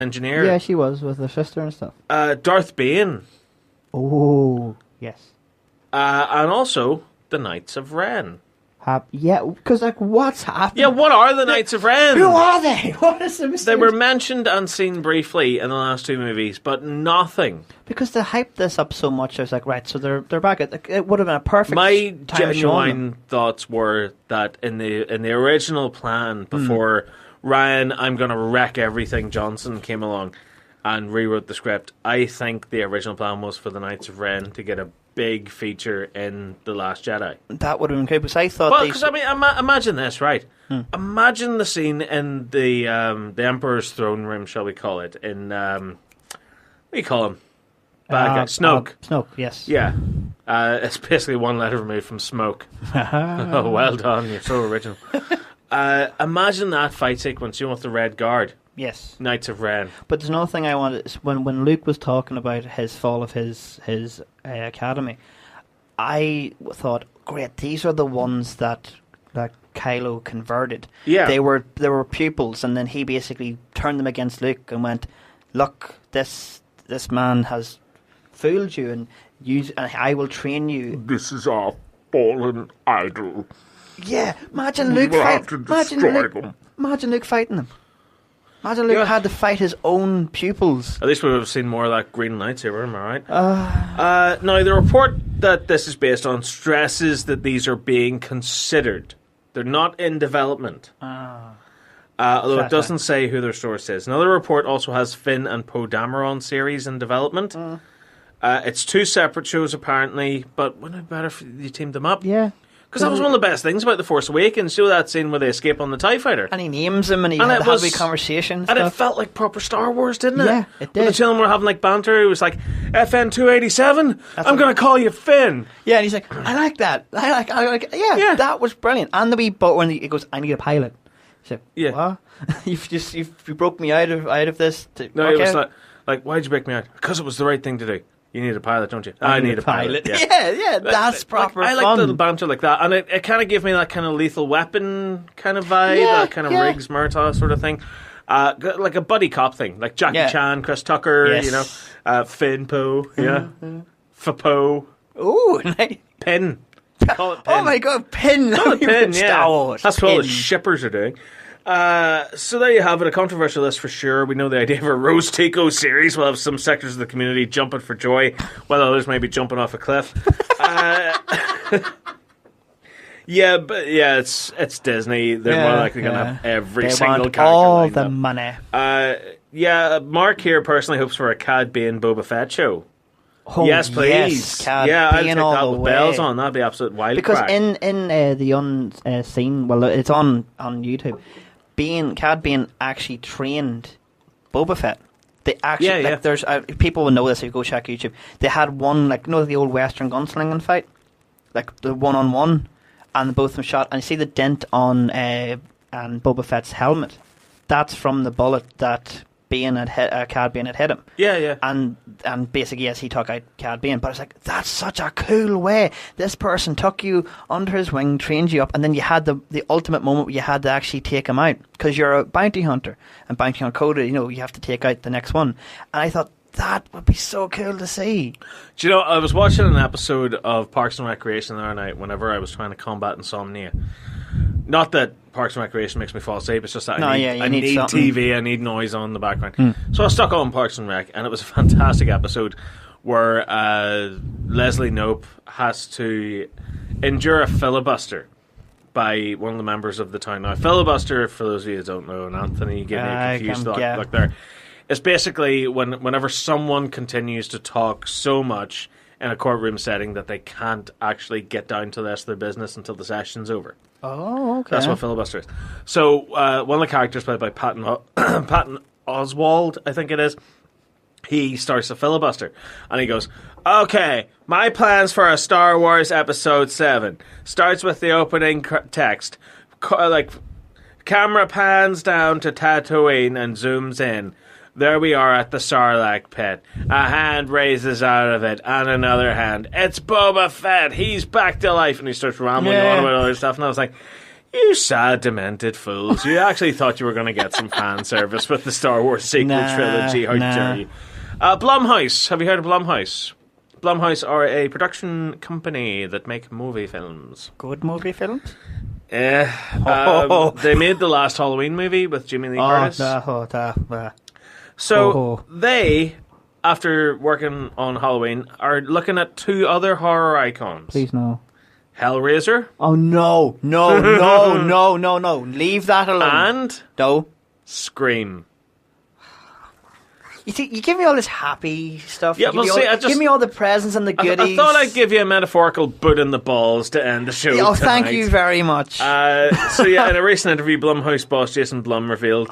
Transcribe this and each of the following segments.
engineer. Yeah, she was with her sister and stuff. Darth Bane. Oh, yes. And also the Knights of Ren. Yeah, because, like, what's happening? Yeah, what are the Knights of Ren? Who are they? What is the They were mentioned and seen briefly in the last two movies, but nothing. Because they hyped this up so much, I was like, right, so they're back. It would have been a perfect My time genuine thoughts were that in the original plan, before Ryan, I'm going to wreck everything Johnson came along and rewrote the script, I think the original plan was for the Knights of Ren to get a big feature in The Last Jedi. That would have been great, because I thought... Well, because, I mean, imagine this, right? Imagine the scene in the Emperor's throne room, shall we call it, in, what do you call him? Bad guy. Snoke. Snoke, yes. Yeah. It's basically one letter removed from smoke. Oh, well done, you're so original. Imagine that fight sequence, with the Red Guard. Yes. Knights of Ren. But there's another thing I wanted. When Luke was talking about his fall of his academy, I thought, great, these are the ones that Kylo converted. Yeah. They were pupils, and then he basically turned them against Luke and went, look, this man has fooled you, and I will train you. This is our fallen idol. Yeah, imagine Luke fighting them. Imagine Luke fighting them. Imagine Luke had to fight his own pupils. At least we would have seen more of that Green Lightsaber, am I right? Now, the report that this is based on stresses that these are being considered. They're not in development. Although it doesn't say who their source is. Another report also has Finn and Poe Dameron series in development. It's two separate shows, apparently, but wouldn't it be better if you teamed them up? Yeah. Because that was one of the best things about The Force Awakens. You know that scene where they escape on the TIE Fighter? And he names him and he had a conversation. And it felt like proper Star Wars, didn't it? Yeah, it did. When the two of them were having like banter, it was like, FN 287, I'm going to call you Finn. Yeah, and he's like, I like that. I like yeah, that was brilliant. And the wee boat when he goes, I need a pilot. So, yeah. What? you broke me out of this. No, it was like, why'd you break me out? Because it was the right thing to do. You need a pilot, don't you? I need a pilot. Yeah, that's proper I fun. like little banter like that. And it kind of gave me that kind of Lethal Weapon kind of vibe, that kind of Riggs Murtaugh sort of thing. Like a buddy cop thing. Like Jackie Chan, Chris Tucker, Finn Poe, Poe. Ooh, nice. Pin. Call it Pin. Oh my god, Pin. Call it Pin, yeah. Star Wars. That's what all the shippers are doing. So there you have it, a controversial list for sure. We know the idea of a Rose Tico series will have some sectors of the community jumping for joy, while others may be jumping off a cliff. It's Disney. They're more likely going to have every single character. All the money. Mark here personally hopes for a Cad Bane Boba Fett show. Oh, yes, please. Yes, Cad I'd take all that the with way. bells on. That'd be absolute wild. Because crack. in the unseen, well, it's on YouTube. Cad Bane actually trained Boba Fett. They actually, there's people will know this if you go check YouTube. They had one, the old Western gunslinging fight, like the 1-on-1, and both of them shot. And you see the dent on and Boba Fett's helmet. That's from the bullet that Cad Bane had hit him. Yeah. And basically, yes, he took out Cad Bane. But it's like, that's such a cool way. This person took you under his wing, trained you up, and then you had the ultimate moment where you had to actually take him out. Because you're a bounty hunter. And bounty hunter code, you have to take out the next one. And I thought, that would be so cool to see. Do you know, I was watching an episode of Parks and Recreation the other night whenever I was trying to combat insomnia. Not that Parks and Recreation makes me fall asleep, it's just that I need TV, I need noise on the background. So I stuck on Parks and Rec, and it was a fantastic episode where Leslie Knope has to endure a filibuster by one of the members of the town. Now, a filibuster, for those of you who don't know, and Anthony, you get me confused look there. It's basically whenever someone continues to talk so much in a courtroom setting that they can't actually get down to the rest of their business until the session's over. Oh, okay. That's what filibuster is. So one of the characters played by Patton Oswalt, I think it is, he starts a filibuster. And he goes, okay, my plans for a Star Wars Episode 7 starts with the opening text. Camera pans down to Tatooine and zooms in. There we are at the Sarlacc pit. A hand raises out of it, and another hand. It's Boba Fett. He's back to life. And he starts rambling on about other stuff. And I was like, You sad, demented fools. You actually thought you were going to get some fan service with the Star Wars sequel trilogy. How dare you? Blumhouse. Have you heard of Blumhouse? Blumhouse are a production company that make movie films. Good movie films? They made the last Halloween movie with Jamie Lee Curtis. So they, after working on Halloween, are looking at 2 other horror icons. Please no. Hellraiser. Oh, no. Leave that alone. And no. Scream. You see, you give me all this happy stuff. Yeah, give me all the presents and the goodies. I thought I'd give you a metaphorical boot in the balls to end the show. Oh, thank you very much. In a recent interview, Blumhouse boss Jason Blum revealed,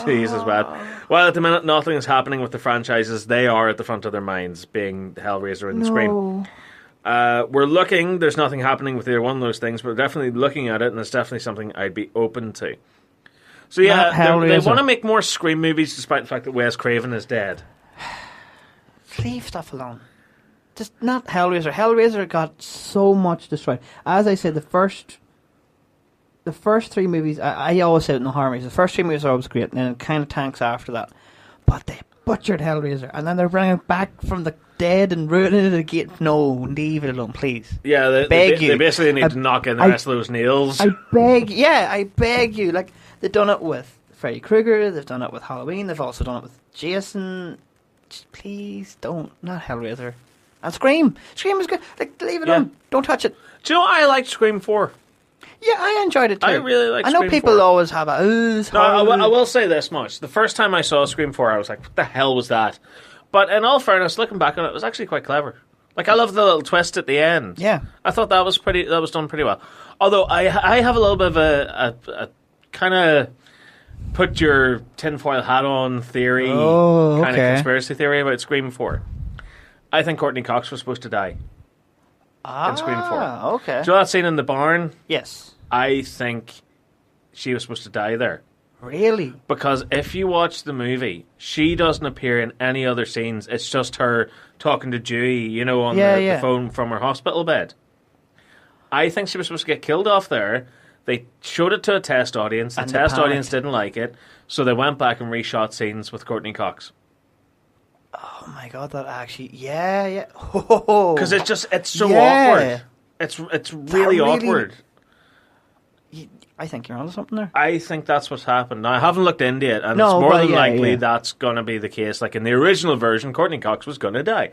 Jesus, man. While at the minute nothing is happening with the franchises, they are at the front of their minds, being Hellraiser and Scream. We're looking, there's nothing happening with either one of those things, but we're definitely looking at it, and it's definitely something I'd be open to. So yeah, they want to make more Scream movies despite the fact that Wes Craven is dead. Leave stuff alone. Just not Hellraiser. Hellraiser got so much destroyed. As I said, the first 3 movies, I always said it in the horror movies, the first 3 movies are always great, and then it kind of tanks after that. But they butchered Hellraiser, and then they're bringing it back from the dead and ruining it again. No, leave it alone, please. Yeah, they basically need to knock in the rest of those nails. I beg you. Like, they've done it with Freddy Krueger, they've done it with Halloween, they've also done it with Jason. Just please don't, not Hellraiser. And Scream. Scream is good. Like, leave it alone. Don't touch it. Do you know I liked Scream 4? Yeah, I enjoyed it too. I really liked Scream 4. I know people always have I will say this much. The first time I saw Scream 4, I was like, what the hell was that? But in all fairness, looking back on it, it was actually quite clever. Like, I love the little twist at the end. Yeah. I thought that was done pretty well. Although I have a little bit of a kind of put your tinfoil hat on theory, kind of conspiracy theory about Scream 4. I think Courtney Cox was supposed to die in Scream 4. Okay. Do you know that scene in the barn? Yes. I think she was supposed to die there. Really? Because if you watch the movie, she doesn't appear in any other scenes. It's just her talking to Dewey, on the phone from her hospital bed. I think she was supposed to get killed off there. They showed it to a test audience. The test audience didn't like it, so they went back and reshot scenes with Courtney Cox. Oh my god, that actually, yeah. Because it's so awkward. It's really awkward. I think you're onto something there. I think that's what's happened. Now, I haven't looked into it, and it's more than likely that's going to be the case. Like in the original version, Courtney Cox was going to die.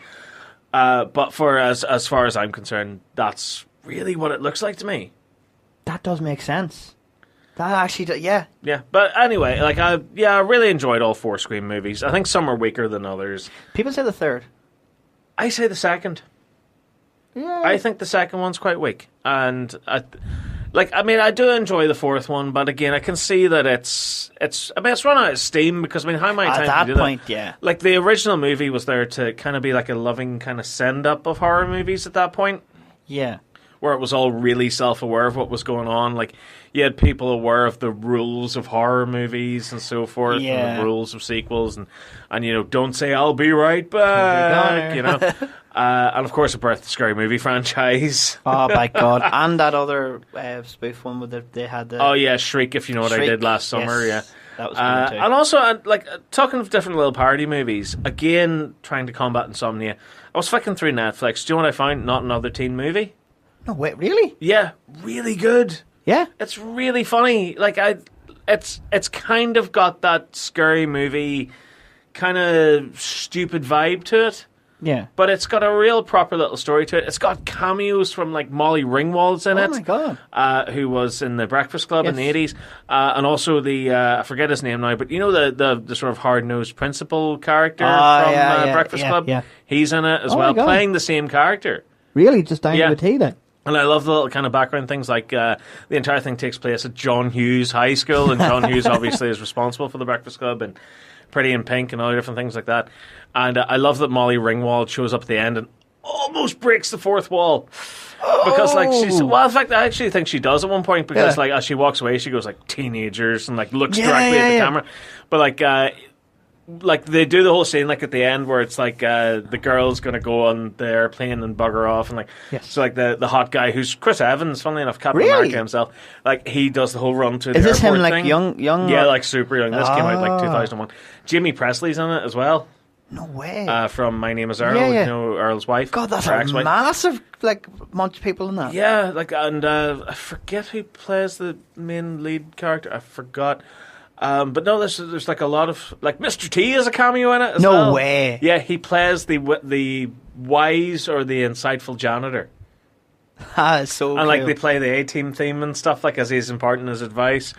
But for as far as I'm concerned, that's really what it looks like to me. That does make sense. That actually, yeah. But anyway, I really enjoyed all 4 Scream movies. I think some are weaker than others. People say the third. I say the second. Yeah. I think the second one's quite weak, and I do enjoy the 4th one, but again, I can see that it's run out of steam because how many times at do that point, that? Yeah. Like the original movie was there to kind of be like a loving kind of send up of horror movies at that point. Yeah. Where it was all really self-aware of what was going on. Like, you had people aware of the rules of horror movies and so forth, and the rules of sequels, and don't say I'll be right back, and of course a Birth of the Scary Movie franchise. Oh my god. And that other spoof one where they had the... Shriek, if you know what I did last summer. Yes. That was good too. And also, talking of different little party movies, again, trying to combat insomnia, I was flicking through Netflix. Do you know what I found? Not another teen movie. No, wait, really? Yeah, really good. Yeah? It's really funny. It's kind of got that scary movie kind of stupid vibe to it. Yeah. But it's got a real proper little story to it. It's got cameos from Molly Ringwald's in it. Oh my god. Who was in The Breakfast Club in the 80s. And also the, I forget his name now, but the sort of hard-nosed principal character from Breakfast Club? Yeah. He's in it as well, playing the same character. Really? Just down to a T then? And I love the little kind of background things, like the entire thing takes place at John Hughes High School, and John Hughes obviously is responsible for The Breakfast Club and Pretty in Pink and all the different things like that. And I love that Molly Ringwald shows up at the end and almost breaks the 4th wall. Because in fact, I actually think she does at one point, because as she walks away, she goes teenagers and looks directly at the camera. But like they do the whole scene like at the end where it's like the girl's gonna go on the airplane and bugger off, and like so like the hot guy who's Chris Evans, funnily enough, Captain America himself, like he does the whole run to the airport. Is this him like thing. young? Yeah, like super young. This came out like 2001. Jimmy Presley's in it as well. No way. From My Name Is Earl, you know, Earl's wife. God, that's a massive like bunch of people in that. Yeah, like, and I forget who plays the main lead character. I forgot. But no, there's like a lot of like Mr. T is a cameo in it as well. No way. Yeah, he plays the wise or the insightful janitor. It's so cool. And like they play the A-Team theme and stuff like as he's imparting his advice.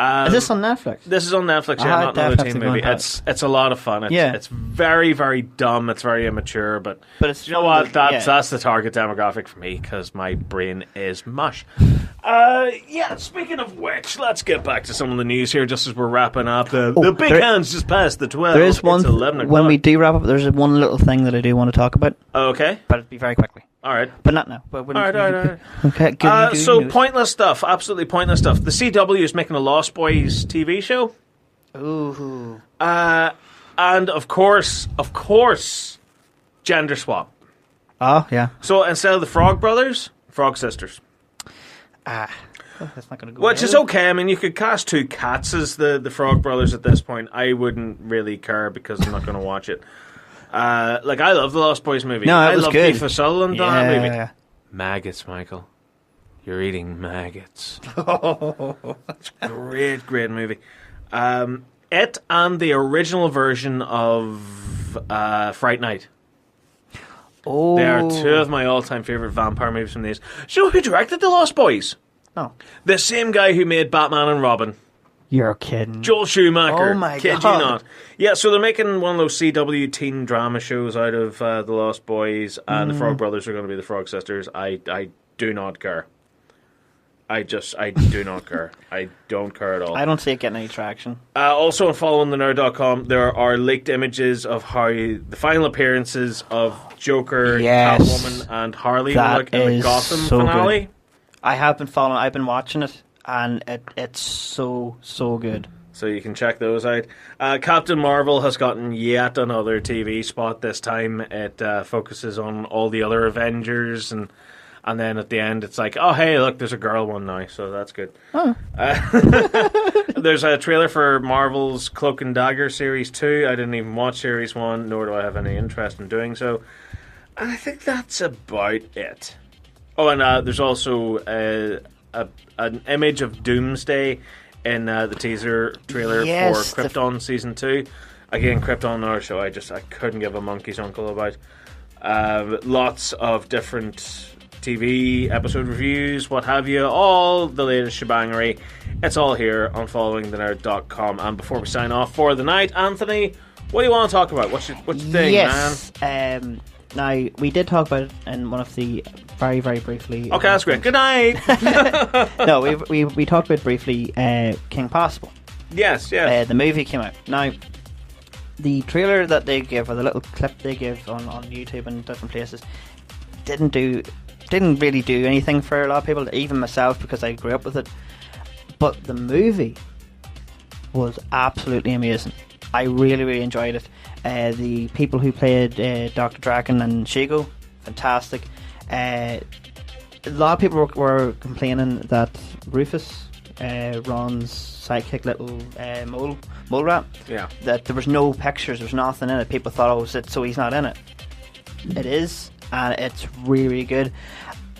Is this on Netflix? This is on Netflix, yeah, not another teen movie. It's a lot of fun. It's very, very dumb. It's very immature, but it's, you know what? That's the target demographic for me because my brain is mush. Speaking of which, let's get back to some of the news here just as we're wrapping up. The big hands just passed the 12. There is one, 11 o'clock. when we do wrap up, there's one little thing that I do want to talk about. Okay. But it'll be very quickly. All right. But not now. But all right. Okay. So pointless stuff. Absolutely pointless stuff. The CW is making a Lost Boys TV show. Ooh. And of course, gender swap. Oh, yeah. So instead of the Frog Brothers, Frog Sisters. That's not going to go Which is okay. I mean, you could cast two cats as the Frog Brothers at this point. I wouldn't really care because I'm not going to watch it. Like, I love the Lost Boys movie. No, it was love good. Kiefer Sutherland on that movie. Yeah. Maggots, Michael. You're eating maggots. It's a great, great movie. It and the original version of Fright Night. Oh. They are two of my all-time favourite vampire movies from these. Do you know who directed The Lost Boys? No. The same guy who made Batman and Robin. You're kidding. Joel Schumacher. Oh my Kid God. you not. Yeah, so they're making one of those CW teen drama shows out of The Lost Boys, and the Frog Brothers are going to be the Frog Sisters. I do not care. I do not care. I don't care at all. I don't see it getting any traction. Also on followingthenerd.com, there are leaked images of how the final appearances of Joker, Catwoman, and Harley will look in the Gotham finale. Good. I've been watching it, and it's so good. So you can check those out. Captain Marvel has gotten yet another TV spot. This time it focuses on all the other Avengers, and then at the end it's like, oh hey, look, there's a girl one now, so that's good. Oh. There's a trailer for Marvel's Cloak and Dagger Series 2. I didn't even watch Series 1, nor do I have any interest in doing so. And I think that's about it. Oh, and there's also an image of Doomsday in the teaser trailer for Krypton Season 2. Again, Krypton, our show I couldn't give a monkey's uncle about. Lots of different TV episode reviews, what have you, all the latest shebangery. It's all here on followingthenerd.com. And before we sign off for the night, Anthony, what do you want to talk about? What's your thing, man? Now, we did talk about it in one of the very, very briefly... Okay, that's great. Good night! No, we talked about briefly King Possible. Yes. The movie came out. Now, the trailer that they give, or the little clip they give on YouTube and different places, didn't really do anything for a lot of people, even myself, because I grew up with it. But the movie was absolutely amazing. I really, really enjoyed it. The people who played Dr. Draken and Shigo, fantastic. A lot of people were complaining that Rufus, Ron's sidekick, little mole rat, that there was no pictures, there was nothing in it. People thought, so he's not in it. It is, and it's really, really good.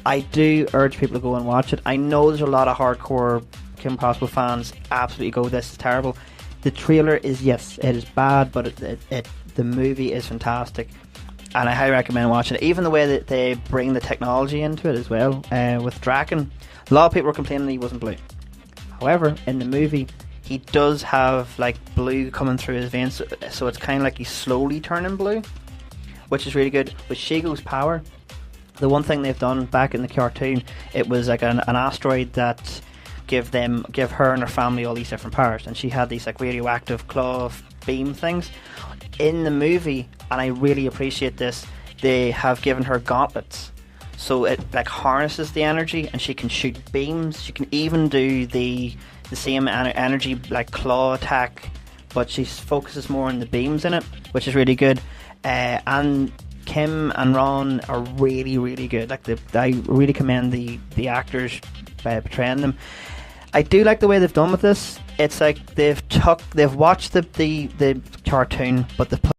I do urge people to go and watch it. I know there's a lot of hardcore Kim Possible fans absolutely go, this is terrible. The trailer is, yes, it is bad, but the movie is fantastic, and I highly recommend watching it. Even the way that they bring the technology into it as well. With Draken, a lot of people were complaining he wasn't blue. However, in the movie, he does have like blue coming through his veins, so it's kind of like he's slowly turning blue, which is really good. With Shigo's power, the one thing they've done back in the cartoon, it was like an asteroid that give her and her family all these different powers, and she had these like radioactive claw beam things. In the movie, and I really appreciate this, they have given her gauntlets, so it like harnesses the energy, and she can shoot beams. She can even do the same energy like claw attack, but she focuses more on the beams in it, which is really good. And Kim and Ron are really, really good. Like I really commend the actors portraying them. I do like the way they've done with this. It's like they've watched the cartoon, but they've put